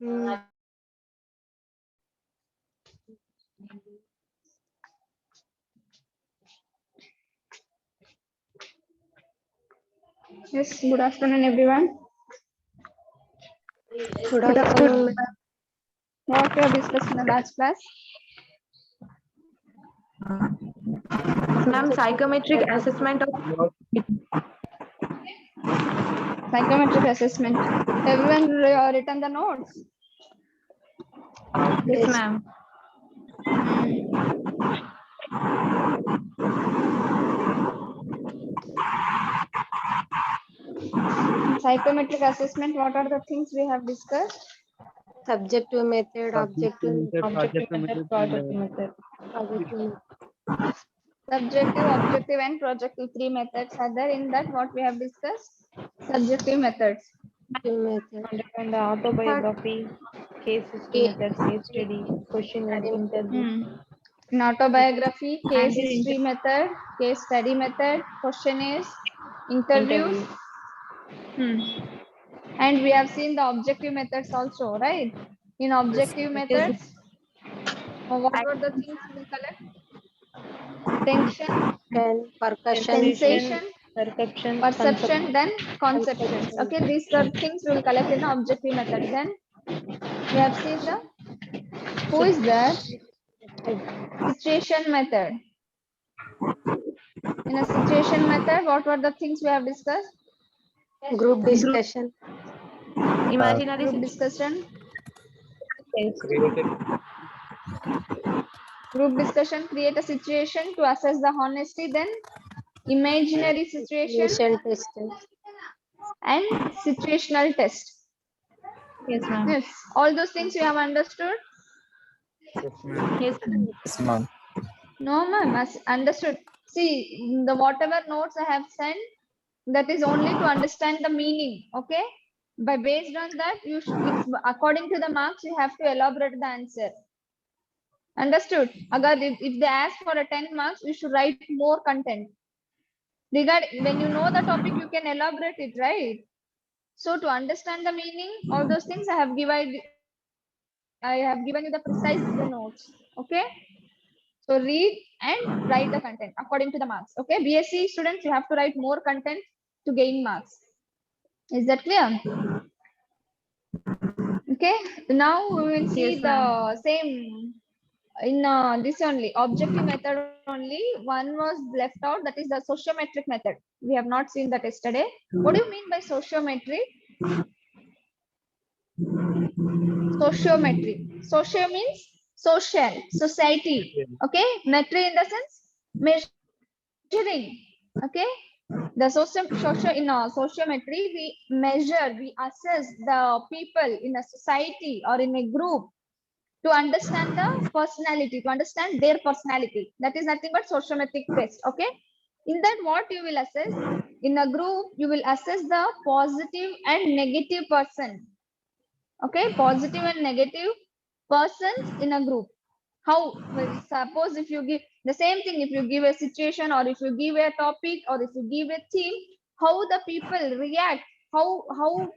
Hmm. Yes, good afternoon, everyone. Good afternoon. What we have discussed in the last class? Ma'am, psychometric assessment of Psychometric assessment. Everyone written the notes. yes, ma'am. Psychometric assessment. What are the things we have discussed? Subjective method, objective Subjective method, method, projective method. Subjective, objective, and projective. 3 methods are there. In that, what we have discussed? Subjective methods. And the autobiography, case history method, case study, questionnaire, interview. In autobiography, case And history method, case study method, questionnaires, interviews. And we have seen the objective methods also, right? In objective methods, what were the things we collect? Attention, And percussion, sensation, perception, perception, then conceptions. Okay, these are things we will collect in the objective method. Then we have seen the who is there? Situation method. In a situation method, what were the things we have discussed? group discussion, imaginary Group discussion. created Group discussion, create a situation to assess the honesty. Then imaginary situation test. and situational test. Yes, ma'am. Yes, all those things you have understood? Yes, ma'am. Yes, ma'am. No, ma'am, understood. See, the whatever notes I have sent, that is only to understand the meaning. Okay, by based on that, you should, if, according to the marks, you have to elaborate the answer. Understood? Agar if they ask for a 10 marks, you should write more content. When you know the topic, you can elaborate it, right? So to understand the meaning, all those things I have given you the precise notes. Okay. So read and write the content according to the marks. Okay. BSc students, you have to write more content to gain marks. Is that clear? Okay. Now we will see Yes, the same in this only objective method only. One was left out, that is the sociometric method. We have not seen that yesterday. What do you mean by sociometry? Sociometry. Socio means social, society. Okay. Metry in the sense measuring. Okay. The in sociometry, we measure, we assess the people in a society or in a group to understand the personality, to understand their personality. That is nothing but sociometric test. Okay. In that, what you will assess in a group, you will assess the positive and negative person. Okay, positive and negative persons in a group. How, well, suppose if you give the same thing, if you give a situation or if you give a topic or if you give a theme, how the people react, how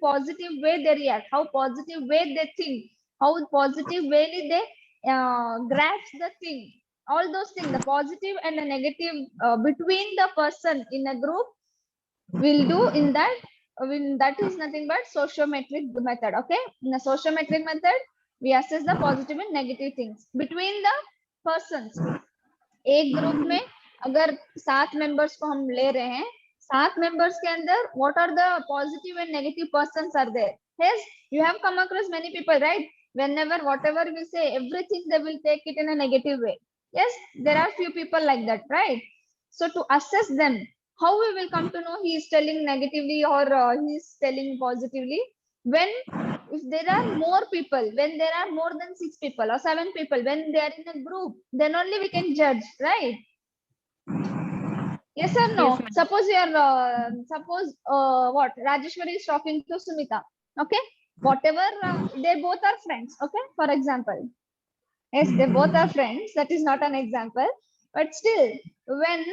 positive way they react, how positive way they think, how positive way they grasp the thing. All those things, the positive and the negative between the person in a group will do in that. That is nothing but sociometric method. Okay, in a sociometric method, we assess the positive and negative things between the persons. एक group में अगर 7 members को हम ले रहे हैं, 7 members के अंदर what are the positive and negative persons are there? Yes, you have come across many people, right? Whenever whatever we say, everything they will take it in a negative way. Yes, there are few people like that, right? So to assess them, how we will come to know he is telling negatively or he is telling positively? When if there are more people, when there are more than 6 people or 7 people, when they are in a group, then only we can judge, right? Yes or no? Yes, Suppose you are what Rajeshwari is talking to Sumita. Okay, whatever they both are friends. Okay, for example, yes, they both are friends. That is not an example, but still, when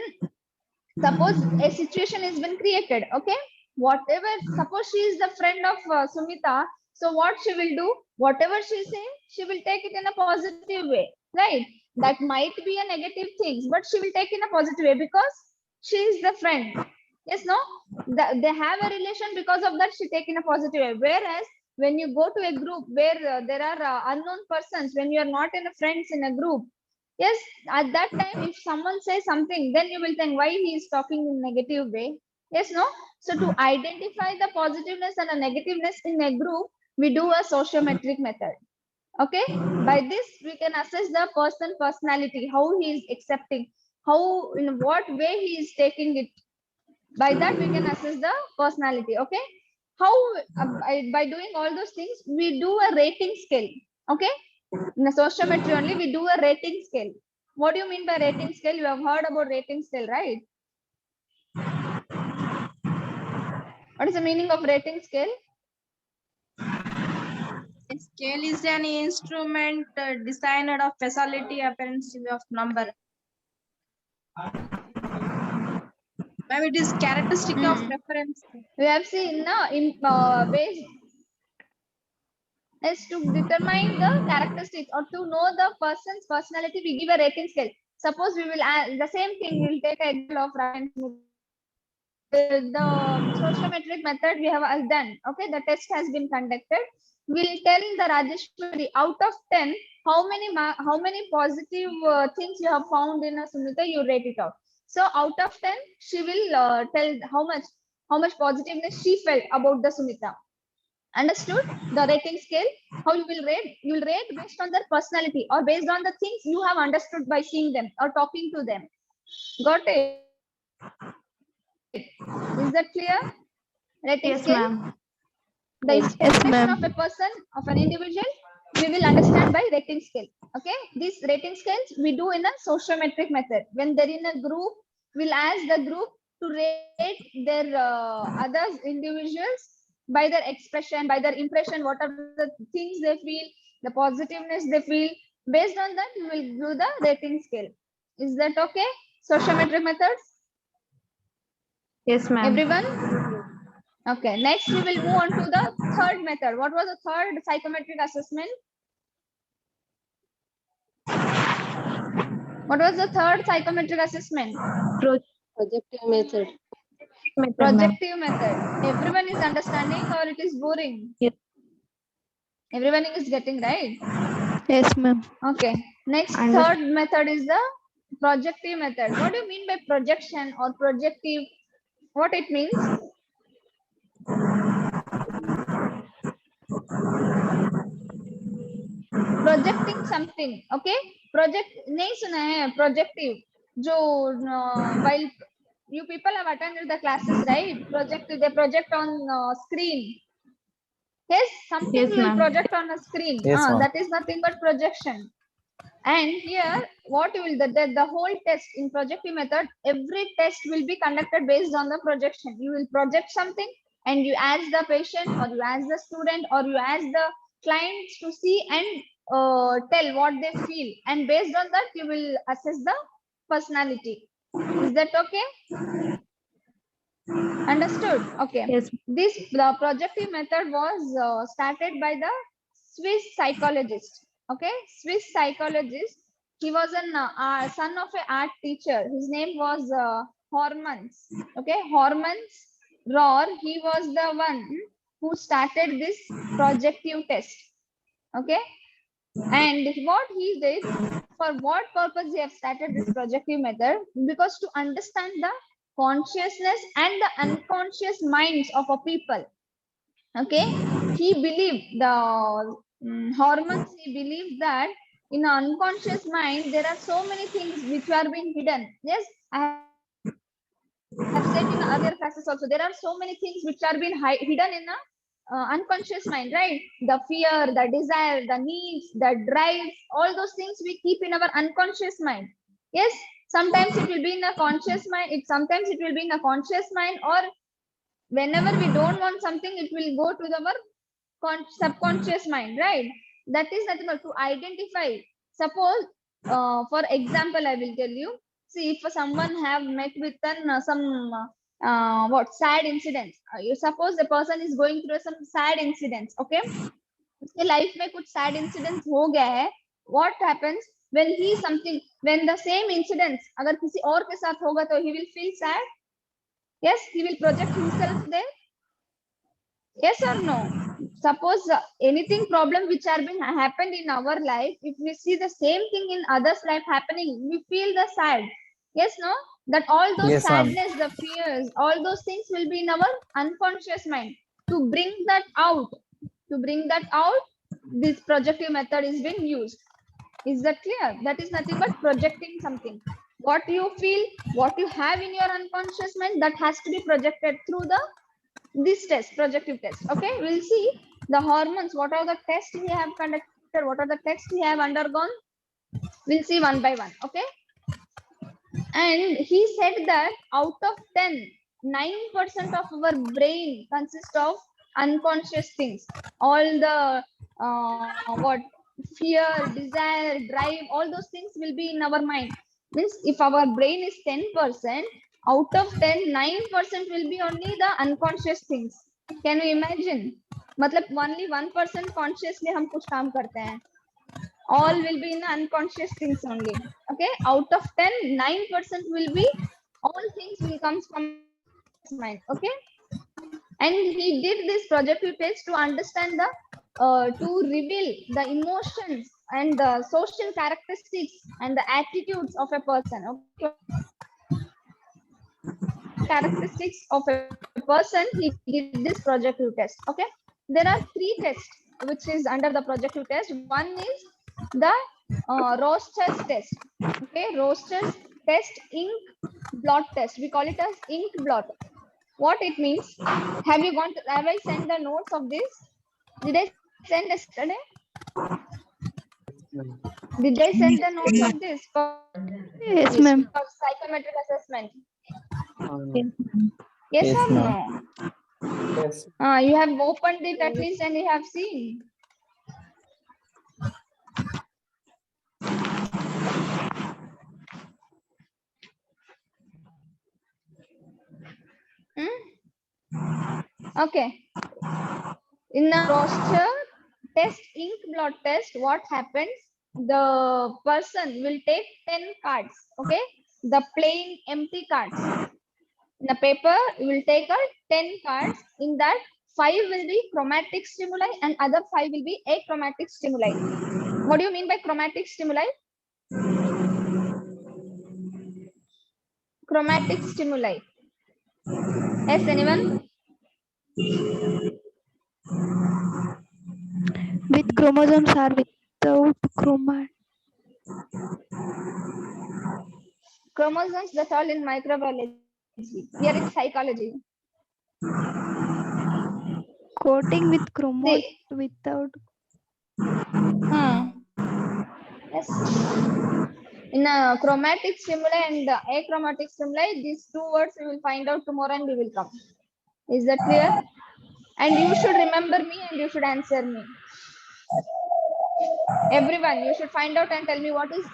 suppose a situation has been created, okay, whatever, suppose she is the friend of Sumita, So what she will do, whatever she say, she will take it in a positive way, right? That might be a negative thing, but she will take in a positive way because she is the friend. Yes, no, they have a relation, because of that she take in a positive way. Whereas when you go to a group where there are unknown persons, when you are not in a friends in a group, yes, at that time if someone says something, then you will think why he is talking in negative way. Yes, no. So to identify the positiveness and the negativeness in a group, we do a sociometric method. Okay, by this we can assess the person personality, how he is accepting, how, in what way he is taking it. By that we can assess the personality. Okay, how, by doing all those things we do a rating scale. Okay, in the sociometry only we do a rating scale. What do you mean by rating scale? You have heard about rating scale, right? What is the meaning of rating scale? A scale is an instrument designed of facility appearance of number. Maybe it is characteristic of reference. We have seen in based is to determine the characteristics or to know the person's personality, we give a rating scale. Suppose we will add the same thing, we will take an example of the sociometric method we have done. Okay, the test has been conducted. We'll tell the Rajeshwari, out of 10, how many positive things you have found in a Sunita, you rate it out. So out of 10, she will tell how much positiveness she felt about the Sunita. Understood? The rating scale, how you will rate? You will rate based on their personality or based on the things you have understood by seeing them or talking to them. Got it? Is that clear? Rating Yes, scale? ma'am. The Yes, expression ma'am. of a person, of an individual, we will understand by rating scale. Okay, these rating scales we do in a sociometric method. When they're in a group, we'll ask the group to rate their other individuals by their expression, by their impression, what are the things they feel, the positiveness they feel. Based on that, we will do the rating scale. Is that okay? Sociometric methods, Yes, ma'am. everyone? Okay, next we will move on to the third method. What was the third psychometric assessment? What was the third psychometric assessment? Projective method. Method, ma'am. Projective method. Everyone is understanding or it is boring? Yes. Everyone is getting, right? Yes, ma'am. Okay. Next, Understood. third method is the projective method. What do you mean by projection or projective? What it means? Projecting something. Okay. Project नहीं सुना है projective. जो while you people have attended the classes, right? Projective, they project on screen. Yes, something Yes, will ma'am. project on a screen. Yes, ma'am. That is nothing but projection. And here, what you will the whole test in projective method, every test will be conducted based on the projection. You will project something, and you ask the patient, or you ask the student, or you ask the clients to see and tell what they feel, and based on that, you will assess the personality. Is that okay? Understood? Okay. Yes. The projective method was started by the Swiss psychologist. Okay, Swiss psychologist. He was a son of an art teacher. His name was Hormans. Okay, Hormans Rohr. He was the one who started this projective test. Okay, and what he did, for what purpose he have started this projective method? Because to understand the consciousness and the unconscious minds of a people. Okay, he believed the hormones. He believed that in an unconscious mind there are so many things which are being hidden. Yes, I have said in earlier classes also, there are so many things which are being hidden in a unconscious mind, right? The fear, the desire, the needs, the drives, all those things we keep in our unconscious mind. Yes, sometimes it will be in a conscious mind. Sometimes it will be in a conscious mind, or whenever we don't want something, it will go to our subconscious mind, right? That is nothing but to identify. Suppose, for example, I will tell you. See, if someone have met with some what sad incidents. You suppose the person is going through some sad incidents, okay? उसके life में कुछ sad incidents हो गया है. What happens when when the same incidents अगर किसी और के साथ होगा तो he will feel sad? Yes, he will project himself there. Yes or no? Suppose anything problem which are been happened in our life, if we see the same thing in others' life happening, we feel the sad. Yes, no? That all those Yes, ma'am. sadness, the fears, all those things will be in our unconscious mind. To bring that out, this projective method is being used. Is that clear? That is nothing but projecting something. What you feel, what you have in your unconscious mind, that has to be projected through this test, projective test. Okay, we'll see the hormones. What are the tests we have conducted? What are the tests we have undergone? We'll see one by one. Okay. And he said that out of 10, 9% of our brain consists of unconscious things. All the what fear, desire, drive, all those things will be in our mind. Means if our brain is 10%, out of 10, 9% will be only the unconscious things. Can you imagine? मतलब only 1% consciously हम कुछ काम करते हैं. All will be in the unconscious things only. Okay, out of 10, 9% will be all things will come from his mind. Okay, and he did this projective test to understand the to reveal the emotions and the social characteristics and the attitudes of a person. Okay, characteristics of a person, he did this projective test. Okay, there are 3 tests which is under the projective test. One is the Roster's test. Okay, Roster's test, ink blot test. We call it as ink blot. What it means? Have I sent the notes of this? Did I send yesterday? Did I send the notes of this? Yes, ma'am. For psychometric assessment. No. Yes, Yes, or ma'am. no? Yes. You have opened it at least and you have seen. Okay. In a roster test, ink blot test, what happens? The person will take 10 cards. Okay, the plain empty cards. In a paper, you will take 10 cards. In that, 5 will be chromatic stimuli and other 5 will be achromatic stimuli. What do you mean by chromatic stimuli? Chromatic stimuli. Yes, anyone? With chromosomes or without chroma? Chromosomes, that's all in microbiology. Here it's psychology. Coating with chroma See. without. Yes. In a chromatic stimuli and achromatic stimuli, these 2 words we will find out tomorrow and we will come. Is that clear? And you should remember me and you should answer me. Everyone, you should find out and tell me what is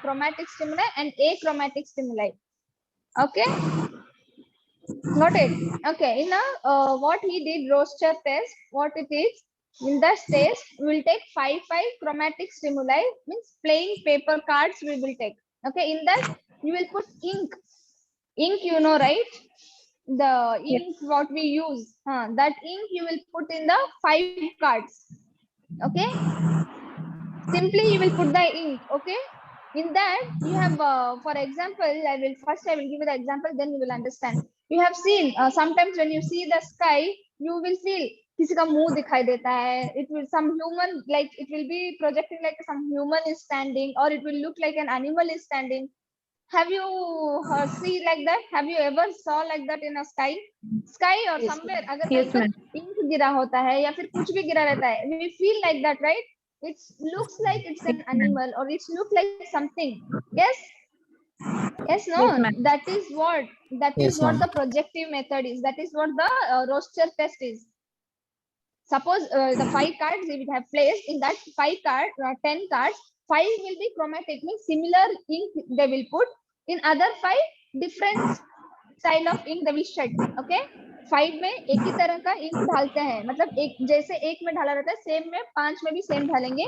chromatic stimuli and achromatic stimuli. Okay? Got it? Okay. In what he did, roster test, what it is, in that test, we will take 5 chromatic stimuli, means plain paper cards we will take. Okay, in that, you will put ink. Ink, you know, right? The ink what we use. That ink you will put in the 5 cards. Okay? Simply you will put the ink. Okay? In that, you have, for example, I will give you the example, then you will understand. You have seen, sometimes when you see the sky, you will feel किसी का मुंह दिखाई देता है. It will some human, like it will be projecting like some human is standing, or it will look like an animal is standing. Have you seen like that? Have you ever saw like that in a sky or Yes, somewhere? अगर Yes, कहीं ma'am. पर ink गिरा होता है या फिर कुछ भी गिरा रहता है, we feel like that, right? It looks like it's an animal or it looks like something. Yes. Yes, no. Yes, ma'am. That is what Yes, ma'am. the projective method is. That is what the roster test is. Suppose the 5 cards we will have placed in that 10 cards, 5 will be chromatic, means similar ink they will put. In other 5, different style of ink they will shed. Okay, 5 में एक ही तरह का ink डालते हैं, मतलब एक जैसे एक में डाला रहता है सेम में 5 में भी सेम डालेंगे.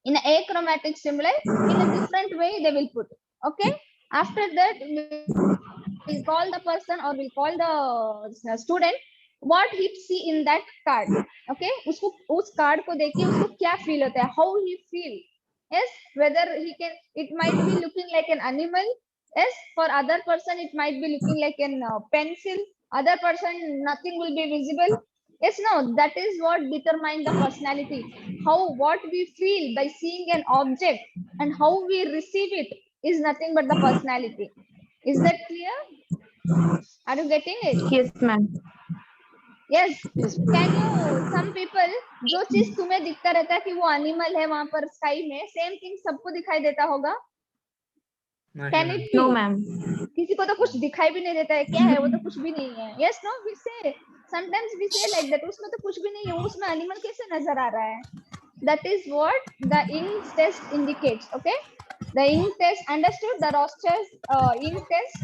In a achromatic stimuli, in a different way they will put. Okay, after that we'll call the person or we'll call the student what he see in that card. Okay, उसको उस card को देख के उसको क्या feel होता है, how he feel. Yes, whether he can, it might be looking like an animal. Yes, for other person it might be looking like an pencil. Other person nothing will be visible. Yes, no, that is what determines the personality. How what we feel by seeing an object and how we receive it is nothing but the personality. Is that clear? Are you getting it? Yes, ma'am. Yes. Can you, some people जो चीज तुम्हें दिखता रहता है कि वो animal है वहां पर स्काई में, सेम थिंग सबको दिखाई देता होगा? Can it be? No, ma'am. किसी को तो कुछ दिखाई भी नहीं देता है, क्या है वो तो कुछ भी नहीं है. Yes, no, we say sometimes we say like that, उसमें तो कुछ भी नहीं है, उसमें एनिमल कैसे नजर आ रहा है? That is what the ink test indicates. Okay, the ink test, understood? The Rorschach ink test.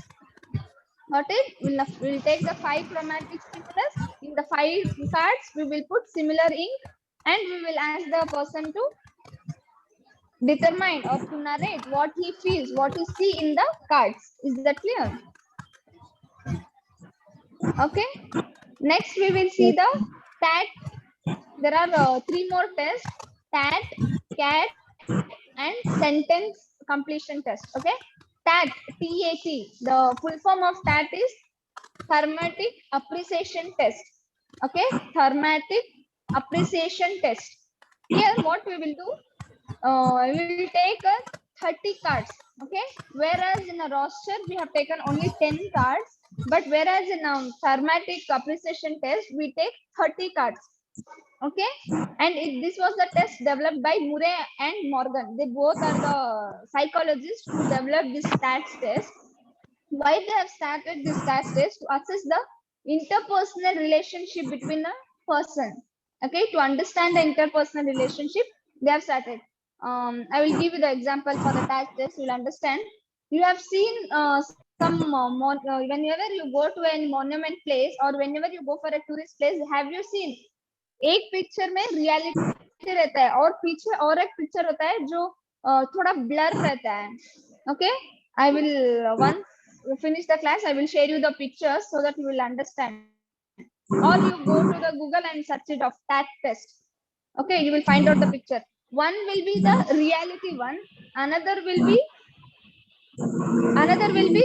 Got it? We'll take the 5 chromatic stimulus. In the 5 cards, we will put similar ink and we will ask the person to determine or to narrate what he feels, what he see in the cards. Is that clear? Okay. Next, we will see the TAT. There are 3 more tests: TAT, CAT, and sentence completion test. Okay. TAT, TAT. The full form of TAT is Thematic Appreciation Test. Okay, Thematic Appreciation Test. Here, what we will do, we will take 30 cards. Okay, whereas in a roster we have taken only 10 cards, but whereas in a Thematic Appreciation Test we take 30 cards. Okay, and this was the test developed by Murray and Morgan. They both are the psychologists who developed this stats test. Why they have started this stats test? To assess the interpersonal relationship between a person. Okay, to understand the interpersonal relationship, they have started. I will give you the example for the stats test. You'll understand. You have seen whenever you go to a monument place or whenever you go for a tourist place, have you seen एक picture में reality रहता है और पीछे और एक picture होता है जो थोड़ा ब्लर रहता है. Okay, I will once finish the class, I will share you the pictures so that you will understand. Or you go to the Google and search it of TAT test. Okay, you will find out the picture. One will be the reality one, another will be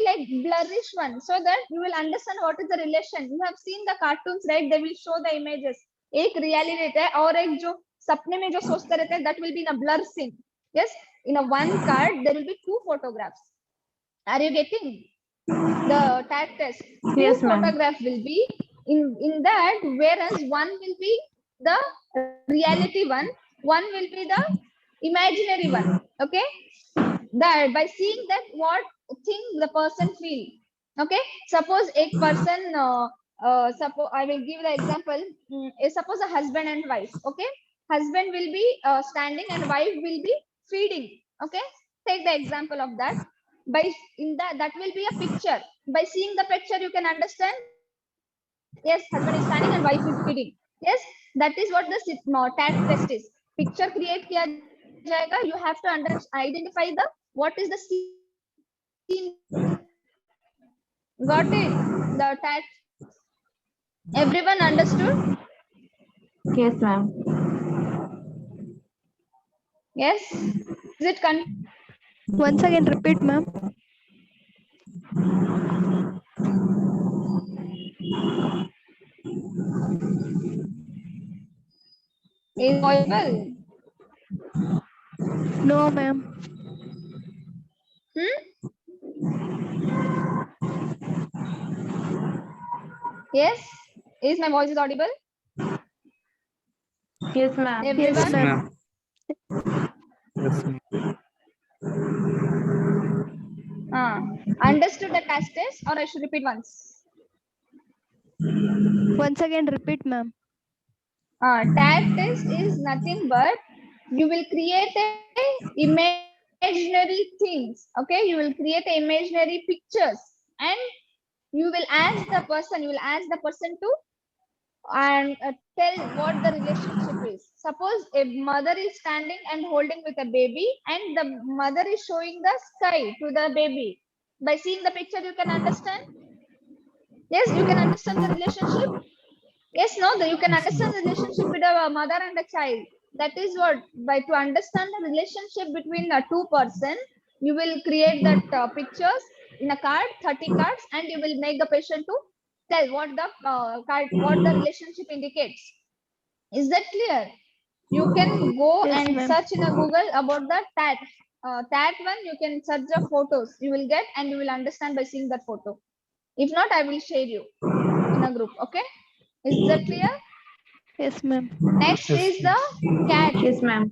like blurrish one, so that you will understand what is the relation. You have seen the cartoons, right? They will show the images. एक reality रहता है और एक जो सपने में जो सोचते रहते हैं, that will be in a blur scene. Yes, in a one card there will be 2 photographs. Are you getting the TAT test? Yes, 2 ma'am. photographs will be in that, whereas one will be the reality one will be the imaginary one. Okay, that by seeing that what thing the person feel. Okay, suppose a person suppose I will give the example. Suppose a husband and wife. Okay, husband will be standing and wife will be feeding. Okay, take the example of that. By in that will be a picture. By seeing the picture you can understand, yes, husband is standing and wife is feeding. Yes, that is what the TAT test is. Picture create किया जाएगा. You have to identify the what is the scene. Got it? The TAT. Everyone understood? Yes, ma'am. Yes. Is it Once again, repeat, ma'am. is audible? No, ma'am. Yes. Is my voice is audible? Yes, ma'am. Everyone? Yes, ma'am. ma'am. Yes, ma'am. Understood the test test, or I should repeat once? Once again, repeat, ma'am. TAT test is nothing but you will create a imaginary things. Okay, you will create a imaginary pictures and You will ask the person. You will ask the person to and tell what the relationship is. Suppose a mother is standing and holding with a baby, and the mother is showing the sky to the baby. By seeing the picture, you can understand. Yes, you can understand the relationship. Yes, no, you can Yes, understand ma'am. the relationship with a mother and a child. That is what, by to understand the relationship between the two person, you will create that pictures in a card, 30 cards, and you will make the patient to tell what the card, what the relationship indicates. Is that clear? You can go Yes, and ma'am. search in a Google about the TAT. TAT one, you can search the photos. You will get and you will understand by seeing that photo. If not, I will share you in a group. Okay? Is that clear? Yes, ma'am. Next Yes, is the ma'am. CAT. Yes, ma'am.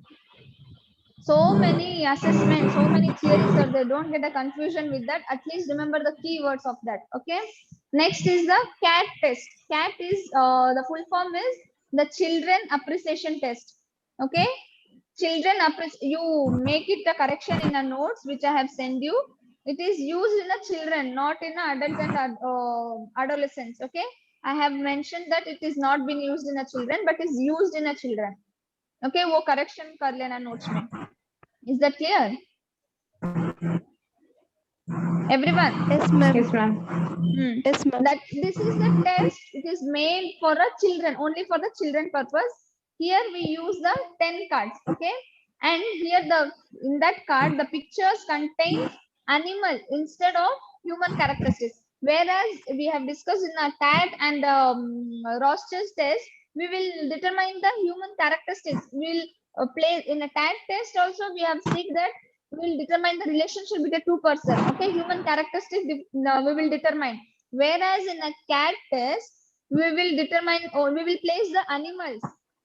So many assessments, so many theories are there. Don't get a confusion with that. At least remember the keywords of that. Okay. Next is the CAT test. CAT is the full form is the Children Appreciation Test. Okay. You make it a correction in a notes which I have sent you. It is used in a children, not in a adults and adolescents. Okay. I have mentioned that it is not been used in a children, but is used in a children. Okay, वो correction कर लेना notes में. Is that clear? Everyone. Yes, ma'am. Yes, ma'am. Yes, ma'am. That this is the test. It is made for the children, only for the children purpose. Here we use the 10 cards. Okay, and here in that card the pictures contain animal instead of human characteristics. Whereas we have discussed in a TAT and Roster's test, we will determine the human characteristics. We will play in a TAT test also. We have seen that we will determine the relationship between two person. Okay, human characteristics we will determine. Whereas in a CAT test, we will determine or we will place the animals.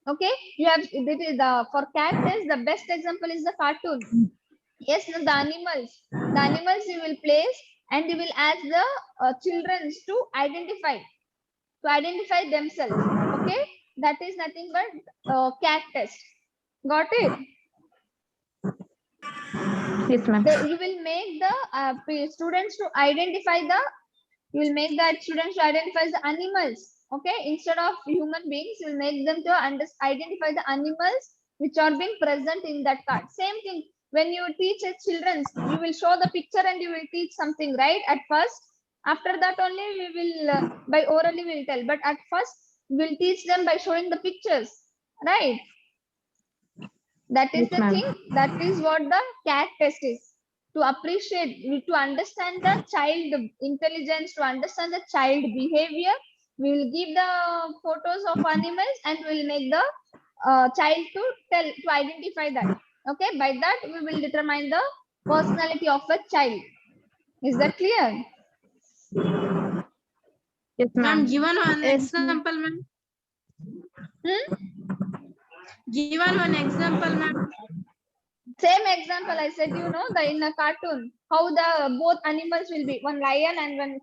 Okay, you have the for CAT test the best example is the cartoon. Yes, no, the animals you will place and you will ask the children to identify themselves. Okay, that is nothing but CAT test. Got it? Yes, ma'am. You will make the students to identify the animals. Okay, instead of human beings, you will make them to identify the animals which are being present in that card. Same thing when you teach a children, you will show the picture and you will teach something, right? At first, after that only we will by orally we will tell, but at first we will teach them by showing the pictures, right? That is Yes, the ma'am. thing. That is what the CAT test is. To appreciate, to understand the child intelligence, to understand the child behavior, we will give the photos of animals and we will make the child to identify that. Okay, by that we will determine the personality of a child. Is that clear? Yes, Ma'am, ma'am. given one Yes, example, ma'am. Hmm? Given one example, ma'am. Same example I said, in a cartoon, how the both animals will be one lion and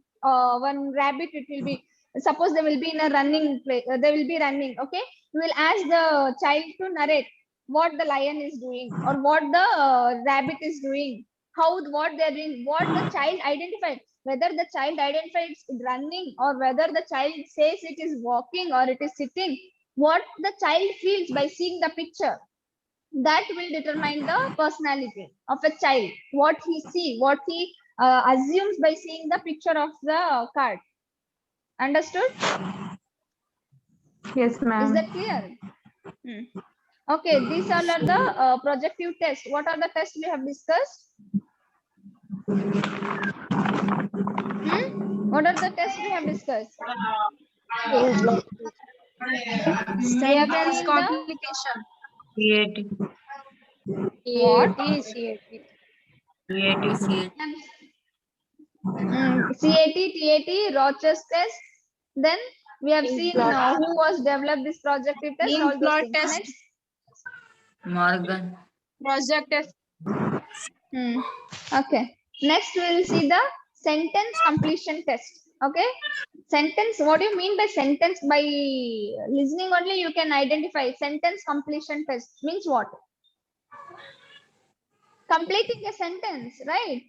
one rabbit. It will be, suppose they will be in a running play. They will be running. Okay, we will ask the child to narrate what the lion is doing or what the rabbit is doing. What they're doing, what the child identified. Whether the child identifies running or whether the child says it is walking or it is sitting. What the child feels by seeing the picture, that will determine the personality of a child. What he see, what he assumes by seeing the picture of the card. Understood? Yes, Is ma'am. that clear? Okay, these all are the projective tests. What are the tests we have discussed? What are the tests we have discussed? Yes, ma'am. We have Sentence seen the complication. Creative, what? creative. CAT, TAT, Rochester test. Then we have seen who was developed this projective test. Link All those plot things. test. Next. Morgan, Project test. Okay. Next, we will see the sentence completion test. Okay. Sentence. What do you mean by sentence? By listening only, you can identify. Sentence completion test means what? Completing a sentence, right?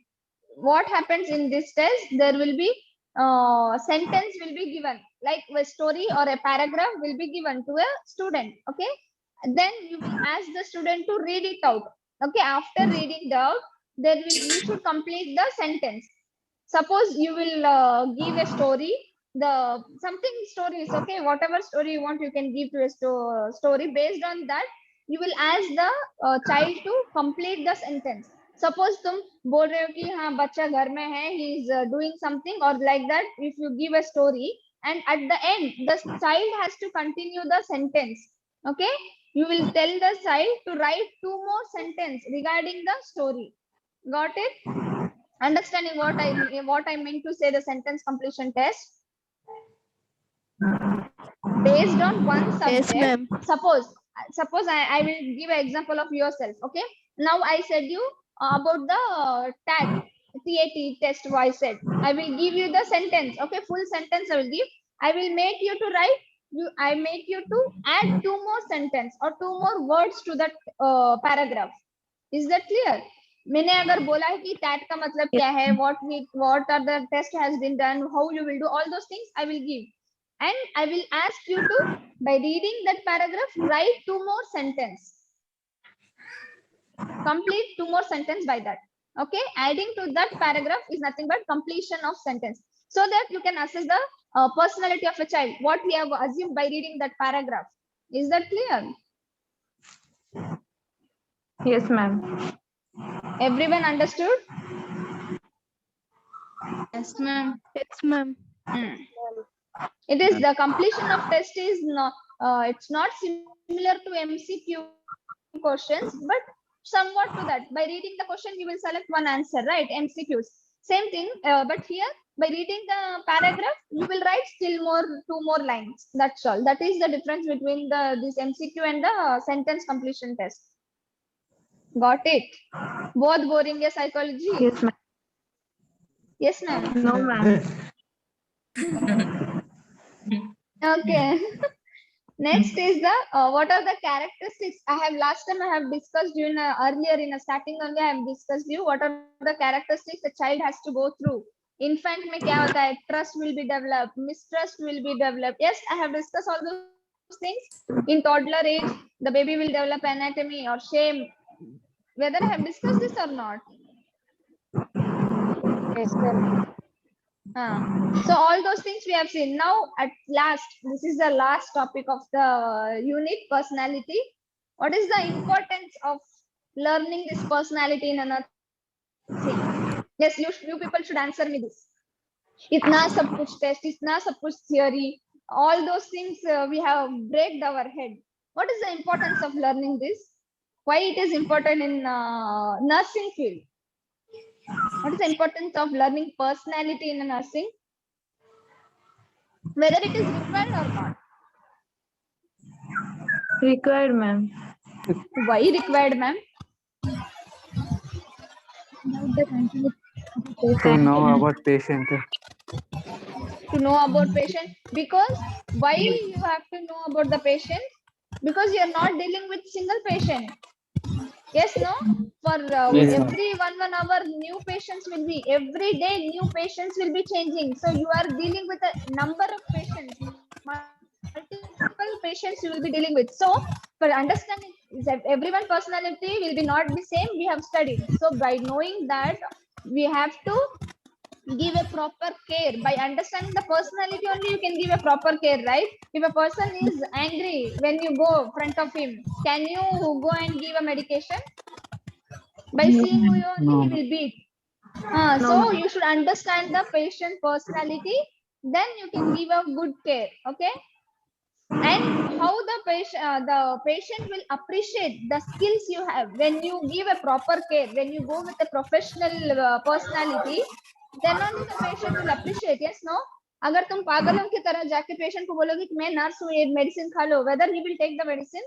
What happens in this test? There will be sentence will be given, like a story or a paragraph will be given to a student. Okay, then you will ask the student to read it out. Okay, after reading it out, you should complete the sentence. Suppose you will give a story, the something stories, okay, whatever story you want, you can give to a story. Based on that, you will ask the child to complete the sentence. Suppose तुम बोल रहे हो कि हाँ बच्चा घर में है, he is doing something or like that. If you give a story and at the end the child has to continue the sentence, okay, you will tell the child to write 2 more sentences regarding the story. Got it? Understanding what I meant to say, the sentence completion test based on one subject. Yes, ma'am. Suppose I will give an example of yourself. Okay, now I said you about the TAT test. I said I will give you the sentence. Okay, full sentence I will give. I will make you to write. I make you to add 2 more sentence or 2 more words to that paragraph. Is that clear? मैंने अगर बोला है कि TET का मतलब क्या है, what are the test has been done, how you will do, all those things I will give, and I will ask you to, by reading that paragraph, write 2 more sentence, complete 2 more sentence by that. Okay, adding to that paragraph is nothing but completion of sentence, so that you can assess the personality of a child, what we have assumed by reading that paragraph. Is that clear? Yes, ma'am. Everyone understood? Yes, ma'am. Yes, ma'am. It is the completion of test is not, it's not similar to MCQ questions, but somewhat to that. By reading the question, you will select one answer, right? MCQs. Same thing, but here by reading the paragraph, you will write still more 2 more lines. That's all. That is the difference between this MCQ and the sentence completion test. Got it? Both boring is psychology. Yes, ma'am. Yes, ma'am. No, ma'am. Okay. Next is the what are the characteristics? Last time I have discussed you in earlier in a starting only I have discussed you what are the characteristics the child has to go through. Infant में क्या होता है? Trust will be developed, mistrust will be developed. Yes, I have discussed all those things. In toddler age, the baby will develop anatomy or shame. Whether I have discussed this or not? Yes, ma'am. So all those things we have seen. Now at last, this is the last topic of the unit, personality. What is the importance of learning this personality in another thing? Yes, you people should answer me this. Itna sab kuch test, itna sab kuch theory, all those things we have breaked our head. What is the importance of learning this? Why it is important in nursing field? What is the importance of learning personality in a nursing? Whether it is required or not. Required, ma'am. Why required, ma'am? To know about patient. To know about patient. Because why you have to know about the patient? Because you are not dealing with single patient. Yes, no? For Yes, ma'am. every one hour, new patients will be, every day new patients will be changing. So you are dealing with a number of patients, multiple patients you will be dealing with. So for understanding that everyone personality will be not the same, we have studied. So by knowing that, we have to give a proper care. By understanding the personality only, you can give a proper care, right? If a person is angry when you go front of him, can you go and give a medication? By seeing you only, No. he will beat. So you should understand the patient personality, then you can give a good care. Okay, and how the patient will appreciate the skills you have when you give a proper care, when you go with a professional personality, then only the patient will appreciate. Yes, no? अगर तुम पागलों की तरह जाके patient को बोलोगे कि मैं नर्स हूँ, ये मेडिसिन खा लो, whether he will take the medicine?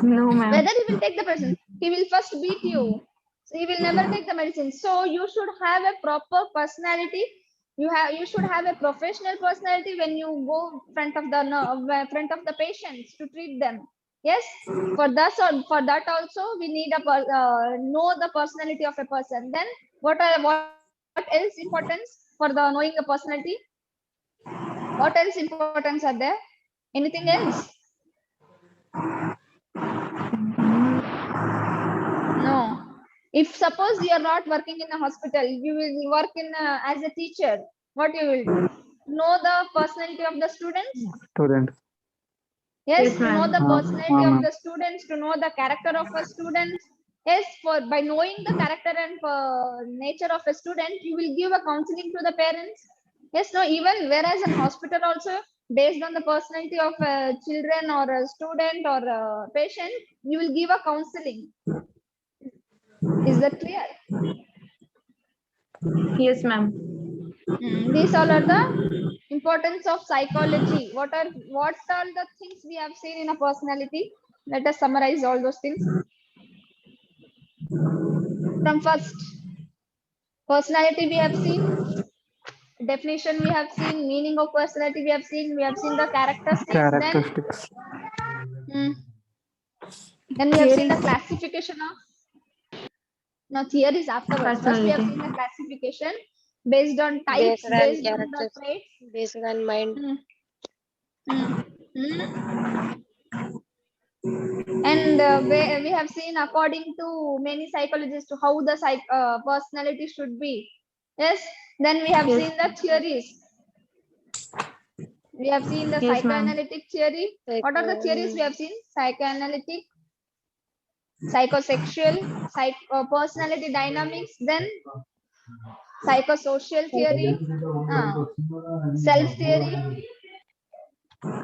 No, ma'am. Whether he will take the medicine, he will first beat you. So he will never take the medicine. So you should have a proper personality. You should have a professional personality when you go front of the patients to treat them. Yes, for that also we need know the personality of a person. Then what else importance? for the knowing the personality? What else importance are there? Anything else? No. If suppose you are not working in a hospital, you will work in as a teacher. What you will do? Know the personality of the students? Student. Yes, Yes, to know ma'am. the personality of ma'am. the students, to know the character of a student. Yes, for by knowing the character and nature of a student, you will give a counseling to the parents. Yes, no, even whereas in hospital also, based on the personality of a children or a student or a patient, you will give a counseling. Is that clear? Yes, ma'am. These all are the importance of psychology. What are the things we have seen in a personality? Let us summarize all those things. From first, personality we have seen, definition we have seen, meaning of personality we have seen the characteristics, Characteristics. then we have seen the Theories. classification of, no, theories afterwards. First we have seen the classification based on types, Based on based on the characters, traits. based on mind. And we have seen according to many psychologists how the personality should be. Yes, then we have Yes. seen the theories. We have seen the Yes, ma'am. psychoanalytic theory. What are the theories we have seen? Psychoanalytic, psychosexual, personality dynamics, then psychosocial theory, self theory.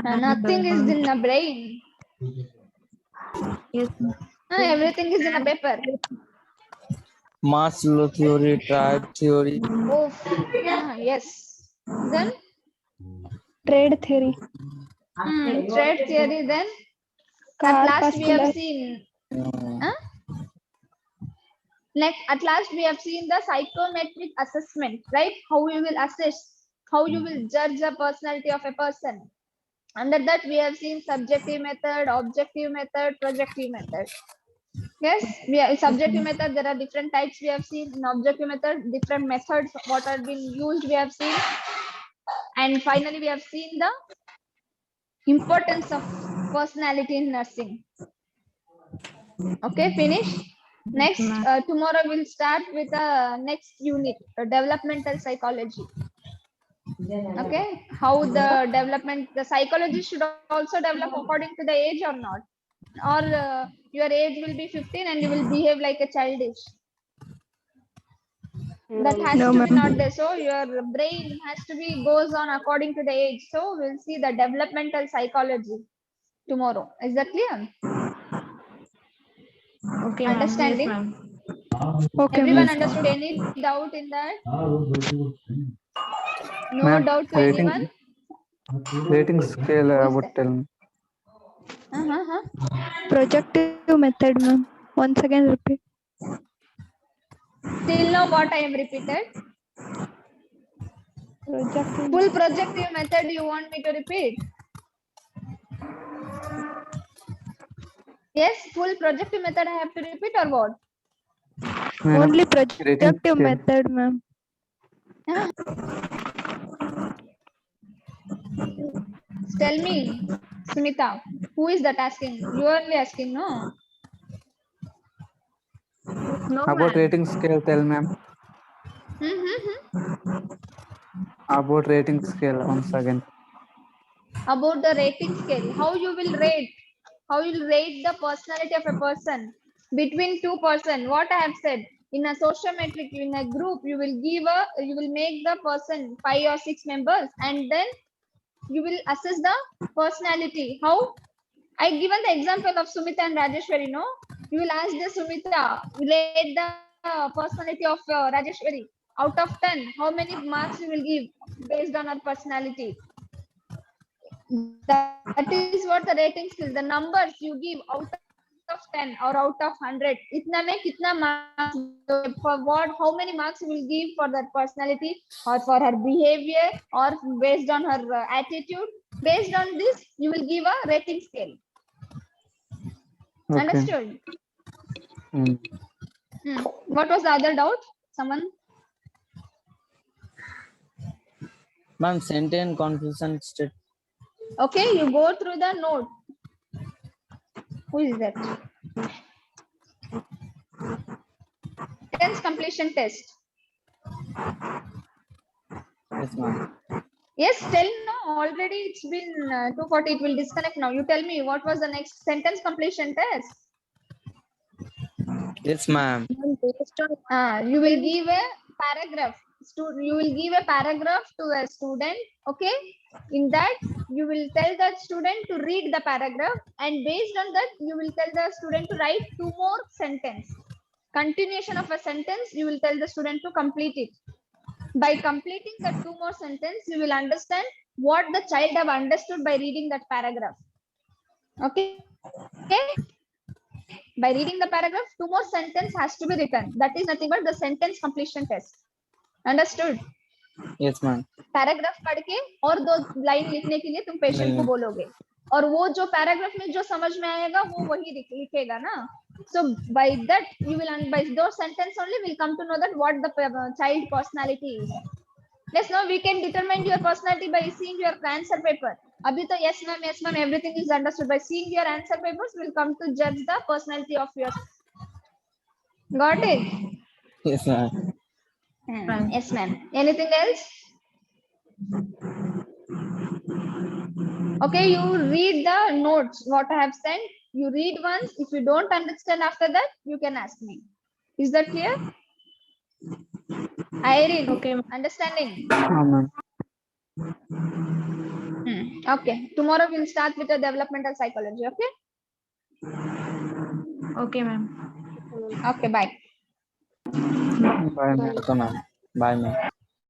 Nothing is in the brain. Yes. Everything is in a paper. Maslow theory, tribe theory. Oh, yes. Then Trade theory. trade theory. Then at last we have seen. Next, at last we have seen the psychometric assessment, right? How you will assess, how you will judge the personality of a person. Under that, we have seen subjective method, objective method, projective method. Yes, we have subjective method. There are different types we have seen. In objective method, different methods what are being used we have seen. And finally, we have seen the importance of personality in nursing. Okay, finish. Next, tomorrow we'll start with the next unit, developmental psychology. Okay, how the psychology should also develop according to the age or not, or your age will be 15 and you will behave like a childish. That has No, to be ma'am. not there. So your brain has to be goes on according to the age. So we'll see the developmental psychology tomorrow. Is that clear? Okay, ma'am. Understanding? Yes, ma'am. Okay, Everyone ma'am. understood? Any doubt in that? No Ma'am, doubt to rating- anyone? Rating scale Who is about that? tell me. Projective method, ma'am. Once again repeat. Till now what I am repeated? Projective. Full projective method you want me to repeat? Yes, full projective method I have to repeat or what? Madam, Only rating projective scale. method, ma'am. Tell me, Sumita, who is that asking? You are only asking, no? No, About ma'am. rating scale, tell ma'am. About rating scale once again. About the rating scale, how you will rate the personality of a person between two person. What I have said, in a sociometric, in a group, you will make the person 5 or 6 members, and then you will assess the personality. How? I given the example of Sumita and Rajeshwari, no? You will ask the Sumita, rate the personality of Rajeshwari. Out of 10, how many marks you will give based on her personality? That is what the rating skill, the numbers you give out of 10 or out of 100. Itna mein kitna marks, for what, how many marks you will give for that personality or for her behavior or based on her attitude. Based on this, you will give a rating scale. Okay. Understood? Hmm. What was the other doubt? Someone? Ma'am, sentence confusion state. Okay, you go through the note. Who is that? Sentence completion test. Yes, ma'am. Yes, tell no. Already it's been 2:40. It will disconnect now. You tell me what was the next sentence completion test. Yes, ma'am. You will give a paragraph. You will give a paragraph to a student. Okay. In that, you will tell the student to read the paragraph, and based on that, you will tell the student to write 2 more sentences. Continuation of a sentence, you will tell the student to complete it. By completing the 2 more sentences, you will understand what the child have understood by reading that paragraph. Okay. By reading the paragraph, 2 more sentences has to be written. That is nothing but the sentence completion test. Understood? Yes, ma'am. Paragraph पढ़ के और 2 line लिखने के लिए तुम patient को बोलोगे, और वो जो पैराग्राफ में जो समझ में आएगा वो वही लिखेगा ना. So by that you will, by those sentence only will come to know that what the child personality is. Yes, now we can determine your personality by seeing your answer paper. Abhi to yes ma'am, everything is understood. By seeing your answer papers, will come to judge the personality of yours. Got it? Yes, ma'am. Yes, ma'am. Anything else? Okay, you read the notes what I have sent. You read once. If you don't understand after that, you can ask me. Is that clear? Irene, Okay, understanding? ma'am. Okay, tomorrow we'll start with the developmental psychology. Okay? okay, ma'am. Okay, bye. Bye, ma'am. Okay, ma'am. Bye, ma'am.